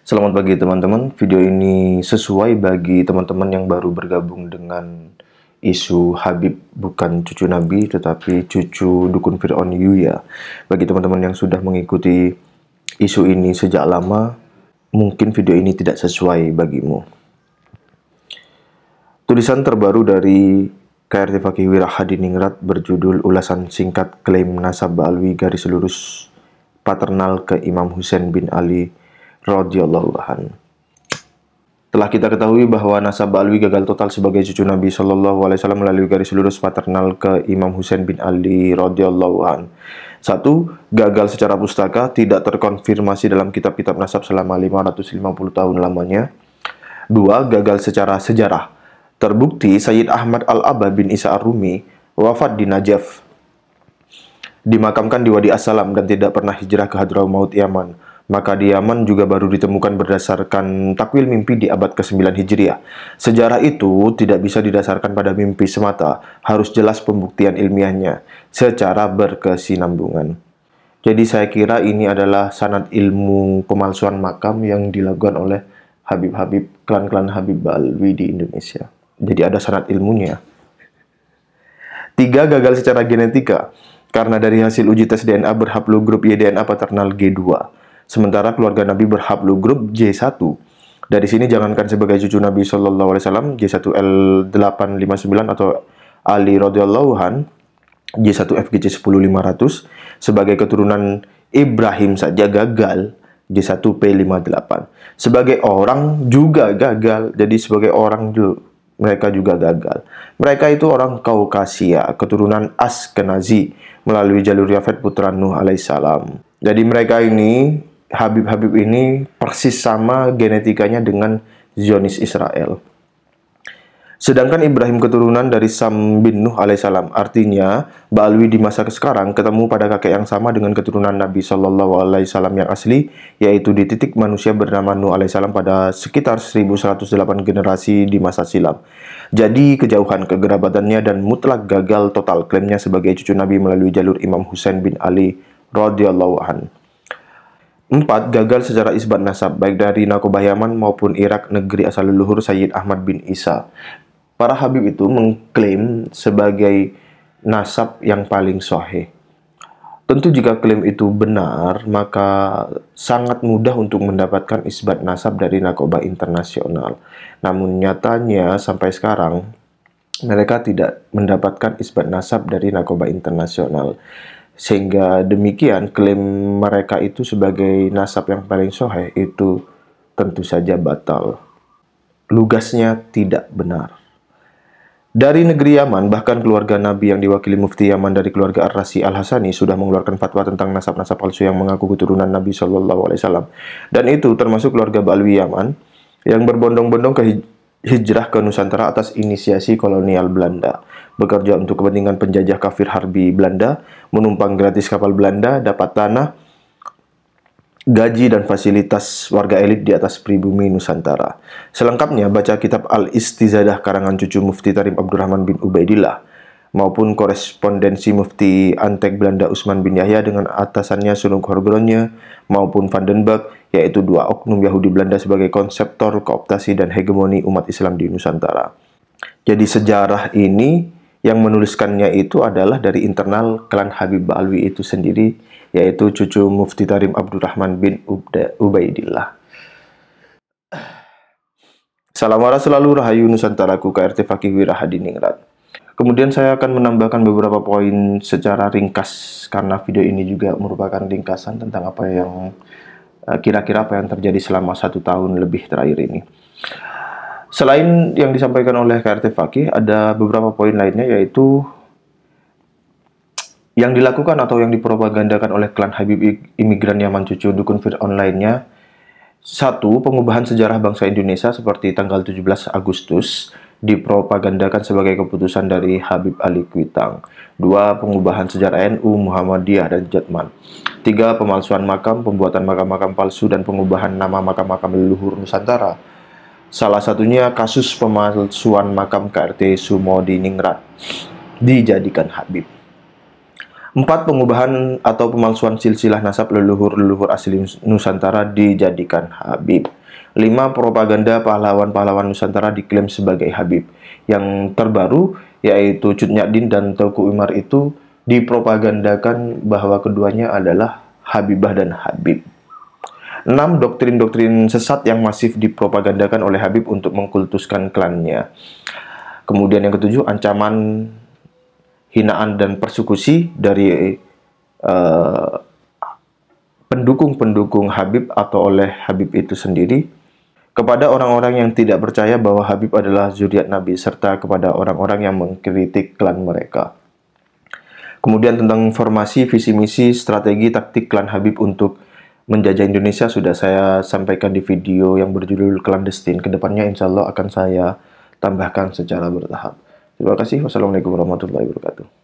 Selamat pagi teman-teman, video ini sesuai bagi teman-teman yang baru bergabung dengan isu Habib bukan cucu Nabi tetapi cucu dukun Fir'aun Yuya. Bagi teman-teman yang sudah mengikuti isu ini sejak lama, mungkin video ini tidak sesuai bagimu. Tulisan terbaru dari KRT Fakih Wirahadiningrat berjudul Ulasan Singkat Klaim Nasab Ba'alwi garis lurus paternal ke Imam Husain bin Ali radhiyallahu anhu. Telah kita ketahui bahwa nasab Ba'alwi gagal total sebagai cucu Nabi Shallallahu Alaihi Wasallam melalui garis lurus paternal ke Imam Husain bin Ali radhiyallahu anhu. 1. Gagal secara pustaka, tidak terkonfirmasi dalam kitab-kitab nasab selama 550 tahun lamanya. 2. Gagal secara sejarah, terbukti Sayyid Ahmad Al-Aba bin Isa Ar-Rumi wafat di Najaf, dimakamkan di Wadi As-Salam dan tidak pernah hijrah ke Hadramaut Yaman. Maka di Yaman juga baru ditemukan berdasarkan takwil mimpi di abad ke-9 Hijriah. Sejarah itu tidak bisa didasarkan pada mimpi semata, harus jelas pembuktian ilmiahnya secara berkesinambungan. Jadi saya kira ini adalah sanad ilmu pemalsuan makam yang dilakukan oleh Habib-Habib, klan-klan Habib Ba'alwi di Indonesia. Jadi ada sanad ilmunya. 3. Gagal secara genetika, karena dari hasil uji tes DNA berhaplo grup Y-DNA paternal G2. Sementara keluarga Nabi berhaplo grup J1. Dari sini jangankan sebagai cucu Nabi Shallallahu Alaihi Wasallam J1L859 atau Ali radhiyallahu an, J1FGC 10500 sebagai keturunan Ibrahim saja gagal. J1P58 sebagai orang juga gagal. Jadi sebagai orang juga mereka juga gagal. Mereka itu orang Kaukasia, keturunan Askenazi melalui jalur Yafet putra Nuh alaihissalam. Jadi mereka ini, Habib-Habib ini persis sama genetikanya dengan Zionis Israel. Sedangkan Ibrahim keturunan dari Sam bin Nuh alaihissalam. Artinya, Ba'alwi di masa sekarang ketemu pada kakek yang sama dengan keturunan Nabi Shallallahu Alaihi Wasallam yang asli, yaitu di titik manusia bernama Nuh alaihissalam pada sekitar 1108 generasi di masa silam. Jadi, kejauhan kegerabatannya dan mutlak gagal total klaimnya sebagai cucu Nabi melalui jalur Imam Husain bin Ali radhiyallahu anhu. 4. Gagal secara isbat nasab, baik dari Nakobah Yaman maupun Irak, negeri asal leluhur Sayyid Ahmad bin Isa. Para Habib itu mengklaim sebagai nasab yang paling sahih. Tentu jika klaim itu benar, maka sangat mudah untuk mendapatkan isbat nasab dari Nakobah internasional. Namun nyatanya sampai sekarang mereka tidak mendapatkan isbat nasab dari Nakobah internasional. Sehingga demikian klaim mereka itu sebagai nasab yang paling sahih itu tentu saja batal. Lugasnya tidak benar. Dari negeri Yaman, bahkan keluarga Nabi yang diwakili Mufti Yaman dari keluarga Ar-Razi Al-Hasani sudah mengeluarkan fatwa tentang nasab-nasab palsu yang mengaku keturunan Nabi Shallallahu Alaihi Wasallam. Dan itu termasuk keluarga Ba'alwi Yaman yang berbondong-bondong ke hijrah ke Nusantara atas inisiasi kolonial Belanda, bekerja untuk kepentingan penjajah kafir harbi Belanda, menumpang gratis kapal Belanda, dapat tanah, gaji dan fasilitas warga elit di atas pribumi Nusantara. Selengkapnya baca kitab Al-Istizadah karangan cucu Mufti Tarim Abdurrahman bin Ubaidillah maupun korespondensi Mufti Antek Belanda Usman bin Yahya dengan atasannya Sunuk Horgronje maupun Vandenberg, yaitu dua oknum Yahudi Belanda sebagai konseptor kooptasi dan hegemoni umat Islam di Nusantara. Jadi sejarah ini yang menuliskannya itu adalah dari internal klan Habib Ba'alwi itu sendiri, yaitu cucu Mufti Tarim Abdurrahman bin Ubaidillah. Salam waras selalu, Rahayu Nusantaraku, KRT Fakih Wirahadiningrat. Kemudian saya akan menambahkan beberapa poin secara ringkas, karena video ini juga merupakan ringkasan tentang apa yang kira-kira apa yang terjadi selama 1 tahun lebih terakhir ini. Selain yang disampaikan oleh KRT Fakih, ada beberapa poin lainnya, yaitu yang dilakukan atau yang dipropagandakan oleh klan Habib imigran Yaman cucu dukun Fir'aun lainnya. 1. Pengubahan sejarah bangsa Indonesia seperti tanggal 17 Agustus dipropagandakan sebagai keputusan dari Habib Ali Kuitang. 2. Pengubahan sejarah NU, Muhammadiyah, dan Jatman. 3. Pemalsuan makam, pembuatan makam-makam palsu, dan pengubahan nama makam-makam leluhur Nusantara. Salah satunya kasus pemalsuan makam KRT Sumodiningrat dijadikan Habib. 4. Pengubahan atau pemalsuan silsilah nasab leluhur-leluhur asli Nusantara dijadikan Habib. 5. Propaganda pahlawan-pahlawan Nusantara diklaim sebagai Habib. Yang terbaru yaitu Cut Nyak dan Teuku Umar itu dipropagandakan bahwa keduanya adalah Habibah dan Habib. 6. Doktrin-doktrin sesat yang masif dipropagandakan oleh Habib untuk mengkultuskan klannya. Kemudian yang ketujuh, ancaman, hinaan dan persekusi dari pendukung-pendukung Habib atau oleh Habib itu sendiri kepada orang-orang yang tidak percaya bahwa Habib adalah zuriat Nabi, serta kepada orang-orang yang mengkritik klan mereka. Kemudian tentang formasi, visi misi, strategi, taktik klan Habib untuk menjajah Indonesia sudah saya sampaikan di video yang berjudul Clandestine. Kedepannya insya Allah akan saya tambahkan secara bertahap. Terima kasih. Wassalamualaikum warahmatullahi wabarakatuh.